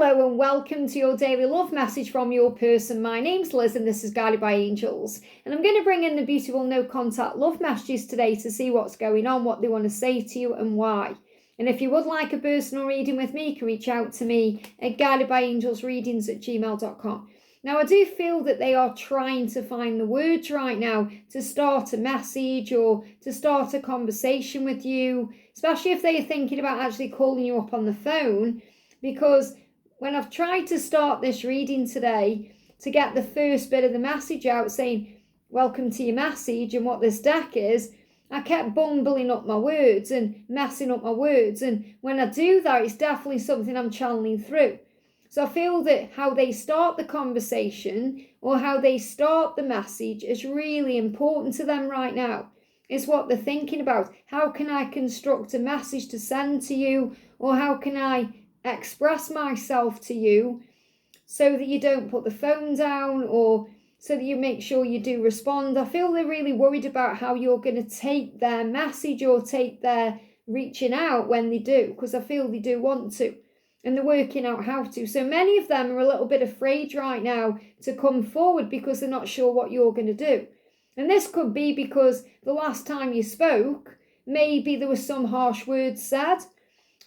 Hello and welcome to your daily love message from your person. My name's Liz and this is Guided by Angels. And I'm going to bring in the beautiful no contact love messages today to see what's going on, what they want to say to you and why. And if you would like a personal reading with me, you can reach out to me at guidedbyangelsreadings@gmail.com. Now, I do feel that they are trying to find the words right now to start a message or to start a conversation with you, especially if they're thinking about actually calling you up on the phone. Because when I've tried to start this reading today to get the first bit of the message out saying, welcome to your message and what this deck is, I kept bumbling up my words and messing up my words. And when I do that, it's definitely something I'm channeling through. So I feel that how they start the conversation or how they start the message is really important to them right now. It's what they're thinking about. How can I construct a message to send to you? Or how can I express myself to you so that you don't put the phone down or so that you make sure you do respond? I feel they're really worried about how you're going to take their message or take their reaching out when they do, because I feel they do want to and they're working out how to. So many of them are a little bit afraid right now to come forward because they're not sure what you're going to do. And this could be because the last time you spoke, maybe there were some harsh words said,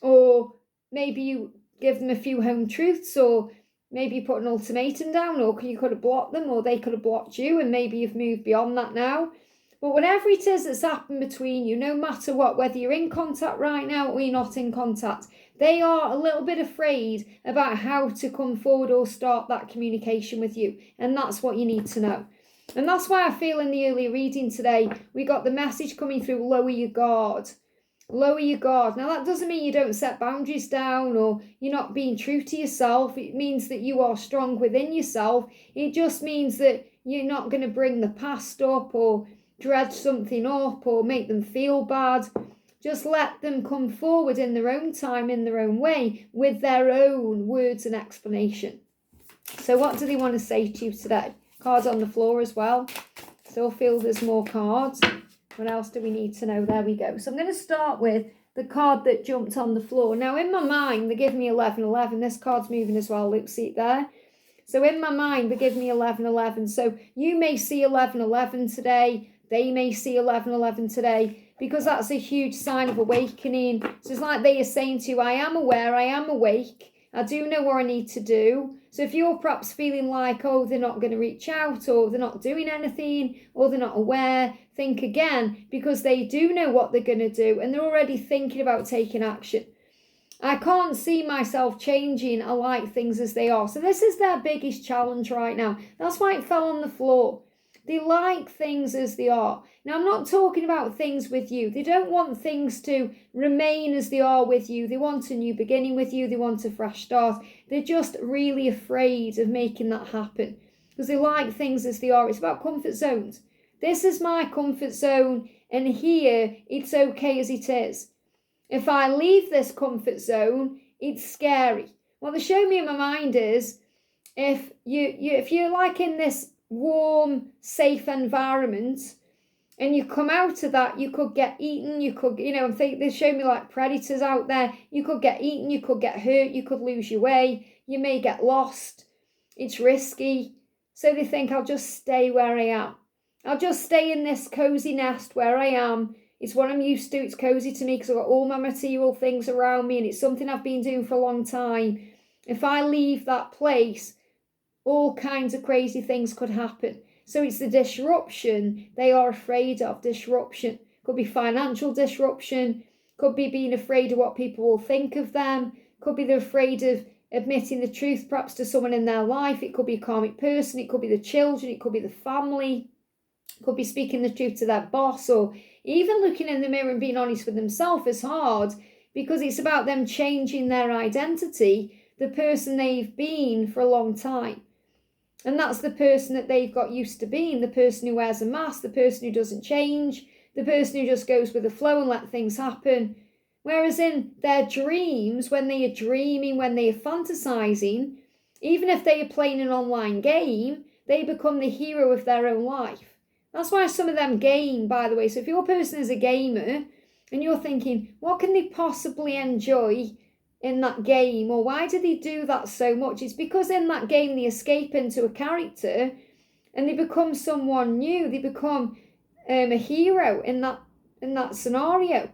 or maybe you give them a few home truths, or maybe you put an ultimatum down, or you could have blocked them, or they could have blocked you, and maybe you've moved beyond that now. But whatever it is that's happened between you, no matter what, whether you're in contact right now or you're not in contact, they are a little bit afraid about how to come forward or start that communication with you. And that's what you need to know. And that's why I feel in the earlier reading today, we got the message coming through, lower your guard. Lower your guard. Now, that doesn't mean you don't set boundaries down or you're not being true to yourself. It means that you are strong within yourself. It just means that you're not going to bring the past up or dredge something up or make them feel bad. Just let them come forward in their own time, in their own way, with their own words and explanation. So what do they want to say to you today? Cards on the floor as well. Still feel there's more cards. What else do we need to know? There we go. So I'm going to start with the card that jumped on the floor. Now, in my mind, they give me 1111. This card's moving as well. Look, see it there? So in my mind, they give me 1111. So you may see 1111 today. They may see 1111 today, because that's a huge sign of awakening. So it's like they are saying to you, I am aware, I am awake. I do know what I need to do. So if you're perhaps feeling like, oh, they're not going to reach out, or they're not doing anything, or they're not aware, think again, because they do know what they're going to do and they're already thinking about taking action. I can't see myself changing. I like things as they are. So this is their biggest challenge right now. That's why it fell on the floor. They like things as they are. Now, I'm not talking about things with you. They don't want things to remain as they are with you. They want a new beginning with you. They want a fresh start. They're just really afraid of making that happen because they like things as they are. It's about comfort zones. This is my comfort zone, and here it's okay as it is. If I leave this comfort zone, it's scary. What they show me in my mind is if you're like in this warm, safe environment and you come out of that, you could get eaten, you could, they show me like predators out there. You could get eaten, you could get hurt, you could lose your way, you may get lost. It's risky. So they think, I'll just stay where I am. I'll just stay in this cozy nest where I am. It's what I'm used to. It's cozy to me because I've got all my material things around me and it's something I've been doing for a long time. If I leave that place, all kinds of crazy things could happen. So it's the disruption they are afraid of. Disruption. Could be financial disruption. Could be being afraid of what people will think of them. Could be they're afraid of admitting the truth perhaps to someone in their life. It could be a karmic person. It could be the children. It could be the family. It could be speaking the truth to their boss, or even looking in the mirror and being honest with themselves is hard because it's about them changing their identity, the person they've been for a long time. And that's the person that they've got used to being, the person who wears a mask, the person who doesn't change, the person who just goes with the flow and let things happen. Whereas in their dreams, when they are dreaming, when they are fantasizing, even if they are playing an online game, they become the hero of their own life. That's why some of them game, by the way. So if your person is a gamer and you're thinking, what can they possibly enjoy in that game, or why do they do that so much? It's because in that game they escape into a character and they become someone new. They become a hero in that scenario.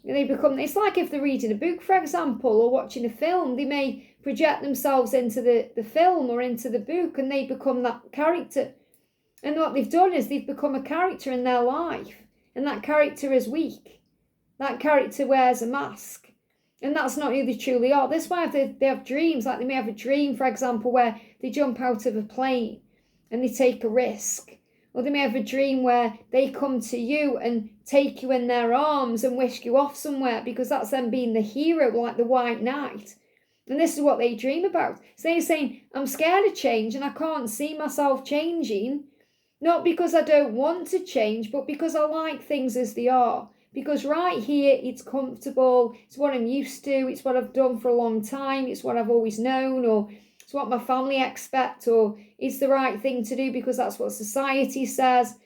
It's like if they're reading a book, for example, or watching a film, they may project themselves into the film or into the book, and they become that character. And what they've done is they've become a character in their life, and that character is weak. That character wears a mask, and that's not who they truly are. That's why they have dreams, like they may have a dream, for example, where they jump out of a plane and they take a risk. Or they may have a dream where they come to you and take you in their arms and whisk you off somewhere, because that's them being the hero, like the white knight. And this is what they dream about. So they're saying, I'm scared of change and I can't see myself changing. Not because I don't want to change, but because I like things as they are. Because right here, it's comfortable. It's what I'm used to. It's what I've done for a long time. It's what I've always known, or it's what my family expect, or it's the right thing to do because that's what society says.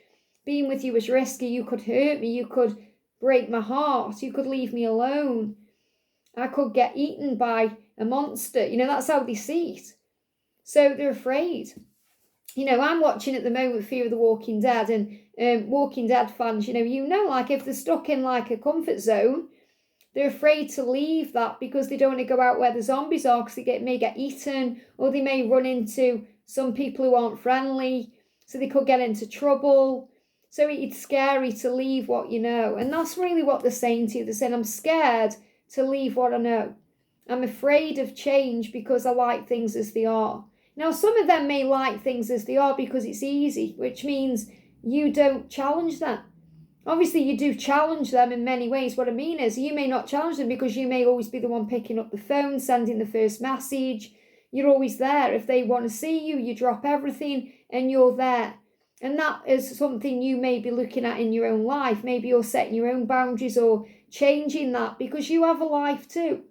Being with you is risky. You could hurt me. You could break my heart. You could leave me alone. I could get eaten by a monster. That's how they see it. So they're afraid. I'm watching at the moment Fear of the Walking Dead, and Walking Dead fans, like if they're stuck in like a comfort zone, they're afraid to leave that because they don't want to go out where the zombies are, because they may get eaten, or they may run into some people who aren't friendly, so they could get into trouble. So it's scary to leave what you know. And that's really what they're saying to you. They're saying, I'm scared to leave what I know. I'm afraid of change because I like things as they are. Now, some of them may like things as they are because it's easy, which means you don't challenge them. Obviously, you do challenge them in many ways. What I mean is you may not challenge them because you may always be the one picking up the phone, sending the first message. You're always there. If they want to see you, you drop everything and you're there. And that is something you may be looking at in your own life. Maybe you're setting your own boundaries or changing that because you have a life too.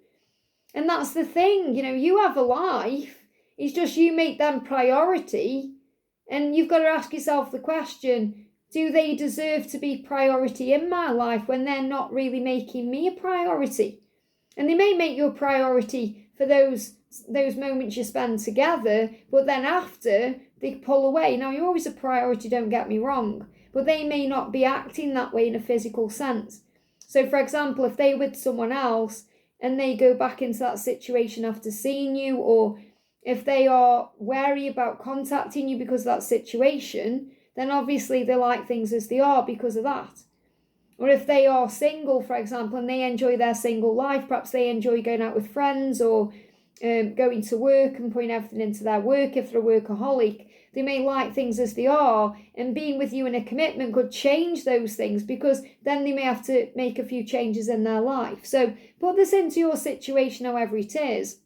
And that's the thing, you have a life. It's just you make them priority, and you've got to ask yourself the question, do they deserve to be priority in my life when they're not really making me a priority? And they may make you a priority for those moments you spend together, but then after, they pull away. Now, you're always a priority, don't get me wrong, but they may not be acting that way in a physical sense. So, for example, if they're with someone else and they go back into that situation after seeing you, or if they are wary about contacting you because of that situation, then obviously they like things as they are because of that. Or if they are single, for example, and they enjoy their single life, perhaps they enjoy going out with friends or going to work and putting everything into their work. If they're a workaholic, they may like things as they are, and being with you in a commitment could change those things, because then they may have to make a few changes in their life. So put this into your situation however it is.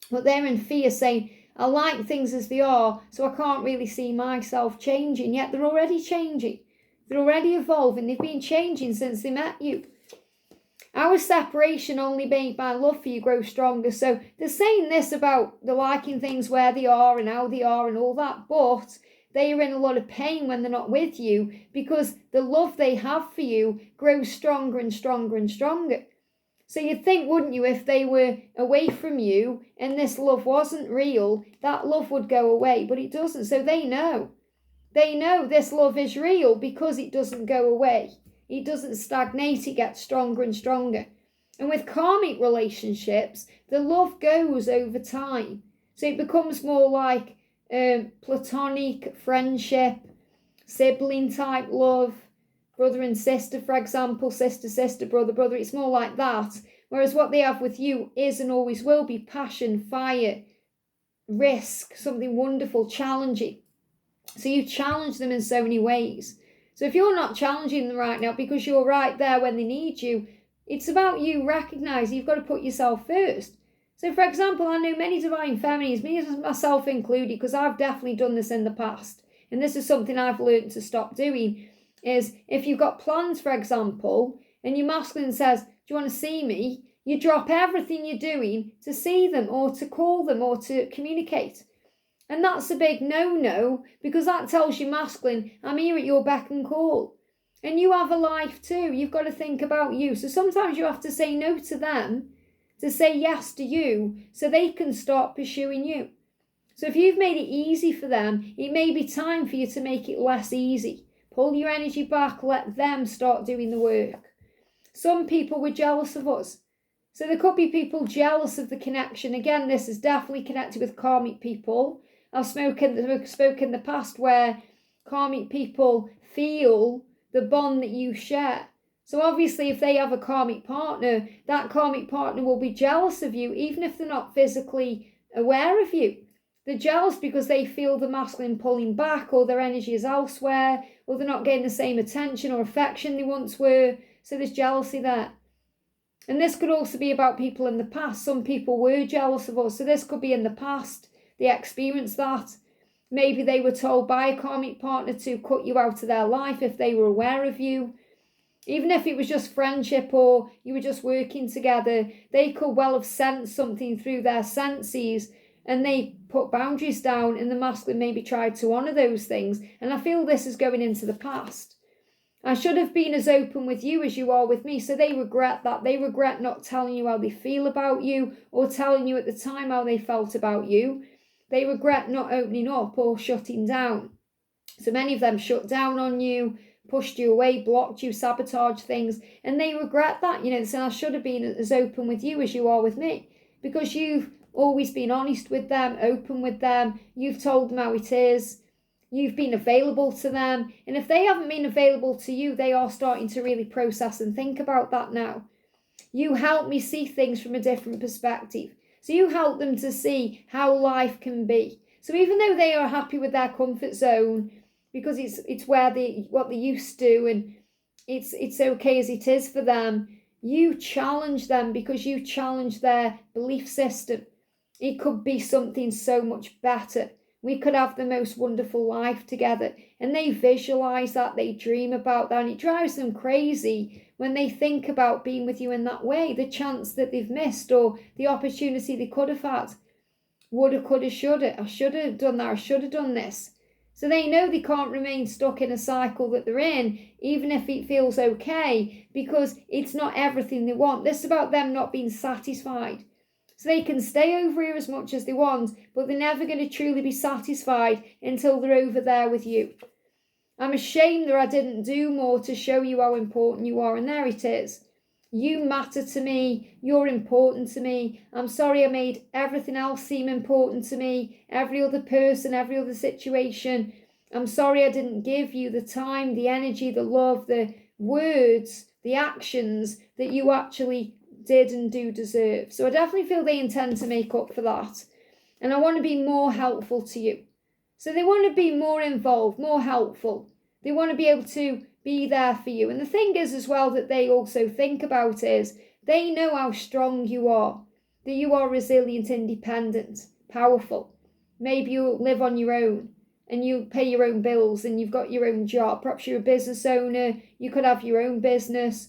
But they're in fear, saying, I like things as they are, so I can't really see myself changing. Yet they're already changing. They're already evolving. They've been changing since they met you. Our separation only made my love for you grow stronger. So they're saying this about the liking things where they are and how they are and all that, but they are in a lot of pain when they're not with you, because the love they have for you grows stronger and stronger and stronger. So you'd think, wouldn't you, if they were away from you and this love wasn't real, that love would go away, but it doesn't. So they know. They know this love is real because it doesn't go away. It doesn't stagnate, it gets stronger and stronger. And with karmic relationships, the love goes over time. So it becomes more like platonic friendship, sibling type love, brother and sister, for example, sister, brother. It's more like that. Whereas what they have with you is and always will be passion, fire, risk, something wonderful, challenging. So you challenge them in so many ways. So if you're not challenging them right now because you're right there when they need you, it's about you recognizing you've got to put yourself first. So, for example, I know many divine feminines, me myself included, because I've definitely done this in the past. And this is something I've learned to stop doing. Is if you've got plans, for example, and your masculine says, do you want to see me? You drop everything you're doing to see them or to call them or to communicate. And that's a big no-no, because that tells your masculine, I'm here at your beck and call. And you have a life too. You've got to think about you. So sometimes you have to say no to them to say yes to you so they can start pursuing you. So if you've made it easy for them, it may be time for you to make it less easy. Pull your energy back, let them start doing the work. Some people were jealous of us. So there could be people jealous of the connection. Again, this is definitely connected with karmic people. I've spoken in the past where karmic people feel the bond that you share. So obviously if they have a karmic partner, that karmic partner will be jealous of you, even if they're not physically aware of you. They're jealous because they feel the masculine pulling back, or their energy is elsewhere, or they're not getting the same attention or affection they once were. So there's jealousy there. And this could also be about people in the past. Some people were jealous of us. So this could be in the past. They experienced that. Maybe they were told by a karmic partner to cut you out of their life if they were aware of you. Even if it was just friendship or you were just working together, they could well have sensed something through their senses and they put boundaries down, and the masculine maybe tried to honour those things. And I feel this is going into the past. I should have been as open with you as you are with me. So they regret that. They regret not telling you how they feel about you or telling you at the time how they felt about you. They regret not opening up or shutting down. So many of them shut down on you, pushed you away, blocked you, sabotaged things. And they regret that. They say, I should have been as open with you as you are with me. Because you've always been honest with them, open with them. You've told them how it is. You've been available to them. And if they haven't been available to you, they are starting to really process and think about that now. You help me see things from a different perspective. So you help them to see how life can be. So even though they are happy with their comfort zone, because it's where what they used to, and it's okay as it is for them, you challenge them because you challenge their belief system. It could be something so much better. We could have the most wonderful life together. And they visualize that, they dream about that, and it drives them crazy when they think about being with you in that way. The chance that they've missed or the opportunity they could have had. Woulda, coulda, shoulda. I should have done that. I should have done this. So they know they can't remain stuck in a cycle that they're in, even if it feels okay, because it's not everything they want. This is about them not being satisfied. So they can stay over here as much as they want, but they're never going to truly be satisfied until they're over there with you. I'm ashamed that I didn't do more to show you how important you are, and there it is. You matter to me. You're important to me. I'm sorry I made everything else seem important to me, every other person, every other situation. I'm sorry I didn't give you the time, the energy, the love, the words, the actions that you actually did and do deserve. So I definitely feel they intend to make up for that. And I want to be more helpful to you. So they want to be more involved, more helpful. They want to be able to be there for you. And the thing is as well that they also think about is they know how strong you are, that you are resilient, independent, powerful. Maybe you live on your own and you pay your own bills and you've got your own job. Perhaps you're a business owner. You could have your own business.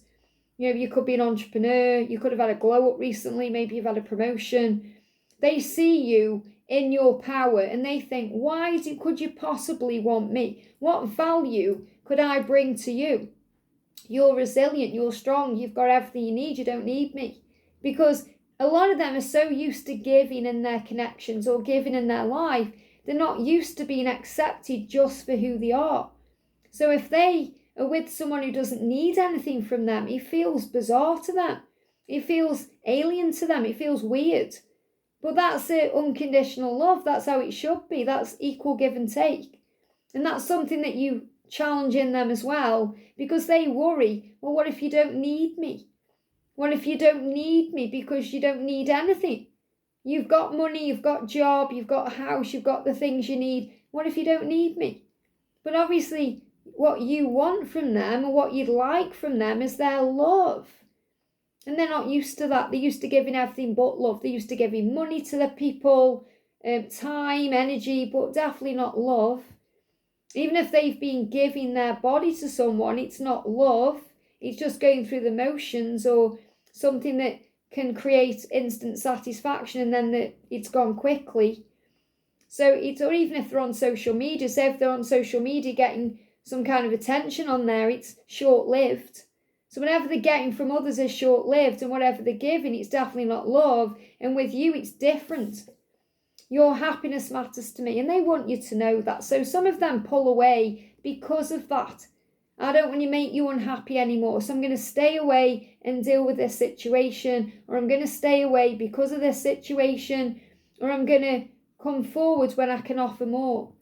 You could be an entrepreneur. You could have had a glow up recently. Maybe you've had a promotion. They see you in your power and they think, could you possibly want me? What value could I bring to you? You're resilient, you're strong, you've got everything you need, you don't need me. Because a lot of them are so used to giving in their connections or giving in their life, they're not used to being accepted just for who they are. So if they are with someone who doesn't need anything from them, it feels bizarre to them. It feels alien to them, it feels weird. But that's it, unconditional love. That's how it should be. That's equal give and take. And that's something that you challenge in them as well, because they worry, well, what if you don't need me? What if you don't need me because you don't need anything? You've got money, you've got a job, you've got a house, you've got the things you need. What if you don't need me? But obviously, what you want from them or what you'd like from them is their love. And they're not used to that. They're used to giving everything but love. They're used to giving money to the people, time, energy, but definitely not love. Even if they've been giving their body to someone, it's not love. It's just going through the motions or something that can create instant satisfaction and then it's gone quickly. So or even if they're on social media, say if they're on social media getting some kind of attention on there, it's short-lived. So whatever they're getting from others is short-lived, and whatever they're giving, it's definitely not love. And with you, it's different. Your happiness matters to me, and they want you to know that. So some of them pull away because of that. I don't want to make you unhappy anymore, so I'm going to stay away and deal with this situation, or I'm going to stay away because of this situation, or I'm going to come forward when I can offer more.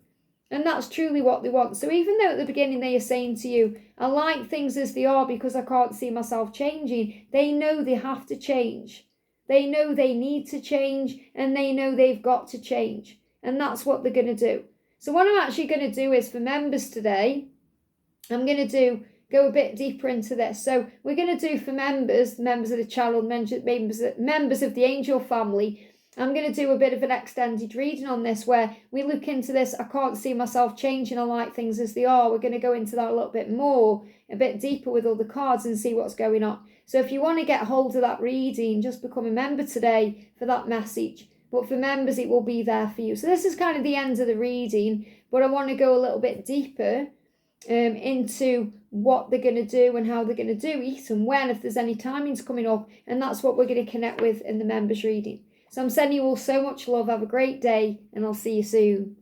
And that's truly what they want. So even though at the beginning they are saying to you, I like things as they are because I can't see myself changing, they know they have to change. They know they need to change, and they know they've got to change. And that's what they're going to do. So what I'm actually going to do is, for members today, I'm going to go a bit deeper into this. So we're going to do for members of the channel, members of the angel family, I'm going to do a bit of an extended reading on this where we look into this. I can't see myself changing. I like things as they are. We're going to go into that a little bit more, a bit deeper with all the cards and see what's going on. So if you want to get hold of that reading, just become a member today for that message. But for members, it will be there for you. So this is kind of the end of the reading, but I want to go a little bit deeper into what they're going to do and how they're going to do it and when, if there's any timings coming up. And that's what we're going to connect with in the members reading. So I'm sending you all so much love. Have a great day, and I'll see you soon.